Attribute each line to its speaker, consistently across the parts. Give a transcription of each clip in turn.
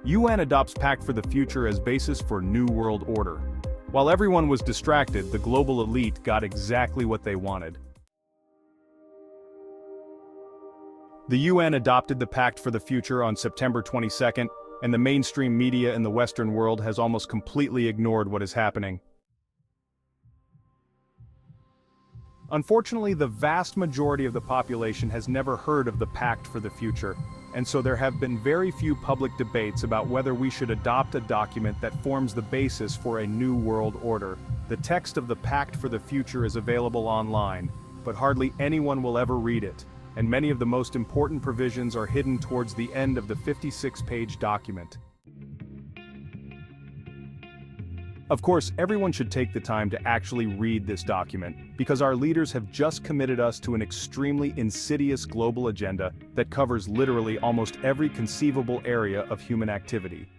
Speaker 1: UN adopts Pact for the Future as basis for New World Order. While everyone was distracted, the global elite got exactly what they wanted. The UN adopted the Pact for the Future on September 22nd, and the mainstream media in the Western world has almost completely ignored what is happening. Unfortunately, the vast majority of the population has never heard of the Pact for the Future, and so there have been very few public debates about whether we should adopt a document that forms the basis for a new world order. The text of the Pact for the Future is available online, but hardly anyone will ever read it, and many of the most important provisions are hidden towards the end of the 56-page document. Of course, everyone should take the time to actually read this document, because our leaders have just committed us to an extremely insidious global agenda that covers literally almost every conceivable area of human activity.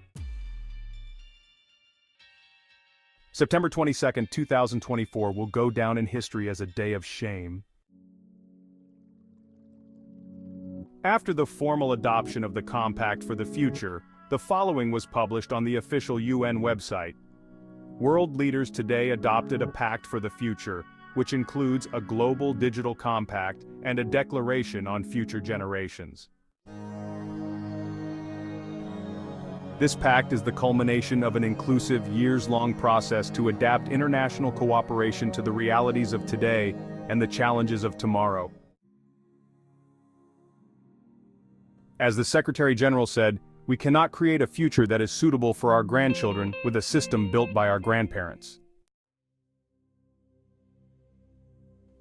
Speaker 1: September 22, 2024 will go down in history as a day of shame. After the formal adoption of the Compact for the Future, the following was published on the official UN website. World leaders today adopted a pact for the future, which includes a global digital compact and a declaration on future generations. This pact is the culmination of an inclusive, years-long process to adapt international cooperation to the realities of today and the challenges of tomorrow. As the Secretary General said, we cannot create a future that is suitable for our grandchildren with a system built by our grandparents.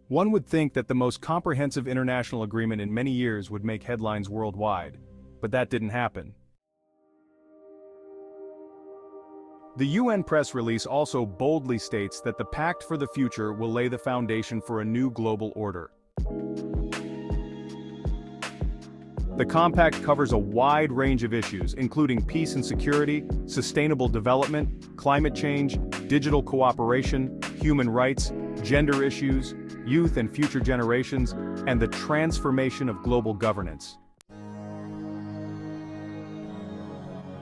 Speaker 1: One would think that the most comprehensive international agreement in many years would make headlines worldwide, but that didn't happen. The UN press release also boldly states that the Pact for the Future will lay the foundation for a new global order. The Compact covers a wide range of issues, including peace and security, sustainable development, climate change, digital cooperation, human rights, gender issues, youth and future generations, and the transformation of global governance.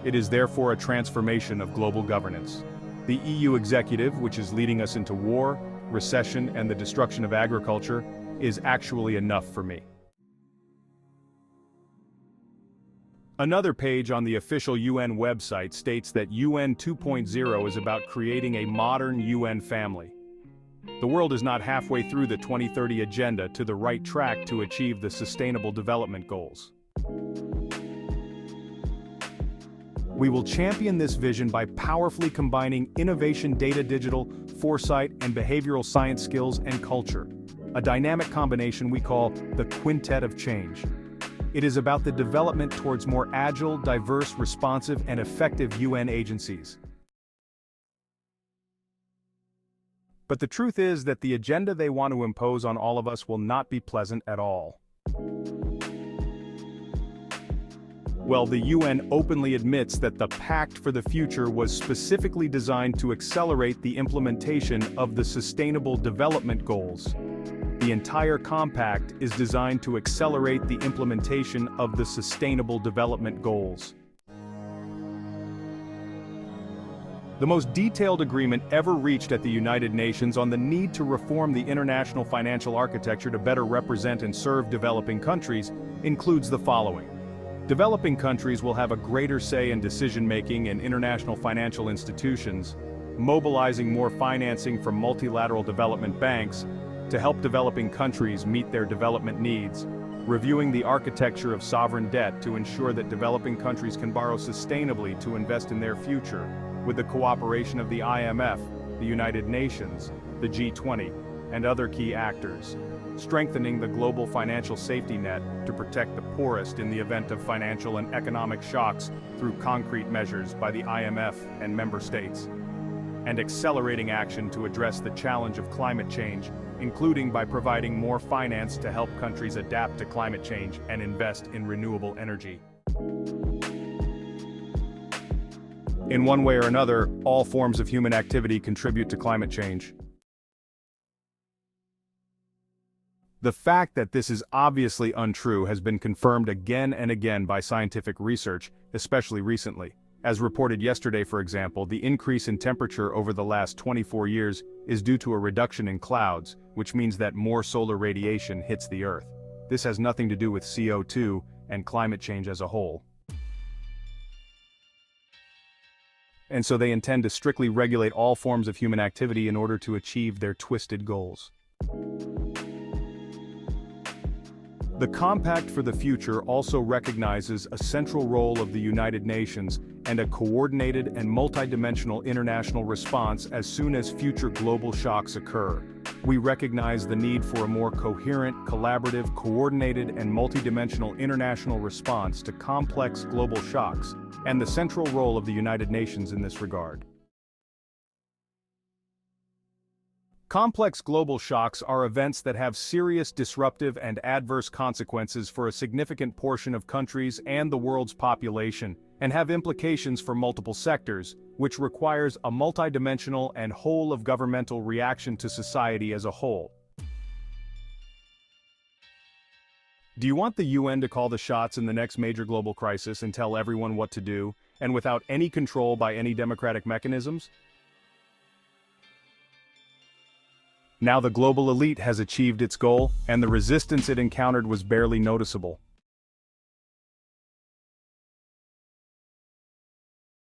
Speaker 1: It is therefore a transformation of global governance. The EU executive, which is leading us into war, recession, and the destruction of agriculture, is actually enough for me. Another page on the official UN website states that UN 2.0 is about creating a modern UN family. The world is not halfway through the 2030 agenda to the right track to achieve the Sustainable Development Goals. We will champion this vision by powerfully combining innovation, data, digital, foresight, and behavioral science skills and culture, a dynamic combination we call the Quintet of Change. It is about the development towards more agile, diverse, responsive, and effective UN agencies. But the truth is that the agenda they want to impose on all of us will not be pleasant at all. Well, the UN openly admits that the Pact for the Future was specifically designed to accelerate the implementation of the Sustainable Development Goals. The entire compact is designed to accelerate the implementation of the Sustainable Development Goals. The most detailed agreement ever reached at the United Nations on the need to reform the international financial architecture to better represent and serve developing countries includes the following. Developing countries will have a greater say in decision-making in international financial institutions, mobilizing more financing from multilateral development banks to help developing countries meet their development needs, reviewing the architecture of sovereign debt to ensure that developing countries can borrow sustainably to invest in their future, with the cooperation of the IMF, the United Nations, the G20, and other key actors, strengthening the global financial safety net to protect the poorest in the event of financial and economic shocks through concrete measures by the IMF and member states, and accelerating action to address the challenge of climate change, including by providing more finance to help countries adapt to climate change and invest in renewable energy. In one way or another, all forms of human activity contribute to climate change. The fact that this is obviously untrue has been confirmed again and again by scientific research, especially recently. As reported yesterday, for example, the increase in temperature over the last 24 years is due to a reduction in clouds, which means that more solar radiation hits the Earth. This has nothing to do with CO2 and climate change as a whole. And so they intend to strictly regulate all forms of human activity in order to achieve their twisted goals. The Compact for the Future also recognizes a central role of the United Nations and a coordinated and multidimensional international response as soon as future global shocks occur. We recognize the need for a more coherent, collaborative, coordinated, and multidimensional international response to complex global shocks, and the central role of the United Nations in this regard. Complex global shocks are events that have serious disruptive and adverse consequences for a significant portion of countries and the world's population, and have implications for multiple sectors, which requires a multidimensional and whole-of-governmental reaction to society as a whole. Do you want the UN to call the shots in the next major global crisis and tell everyone what to do, and without any control by any democratic mechanisms? Now the global elite has achieved its goal, and the resistance it encountered was barely noticeable.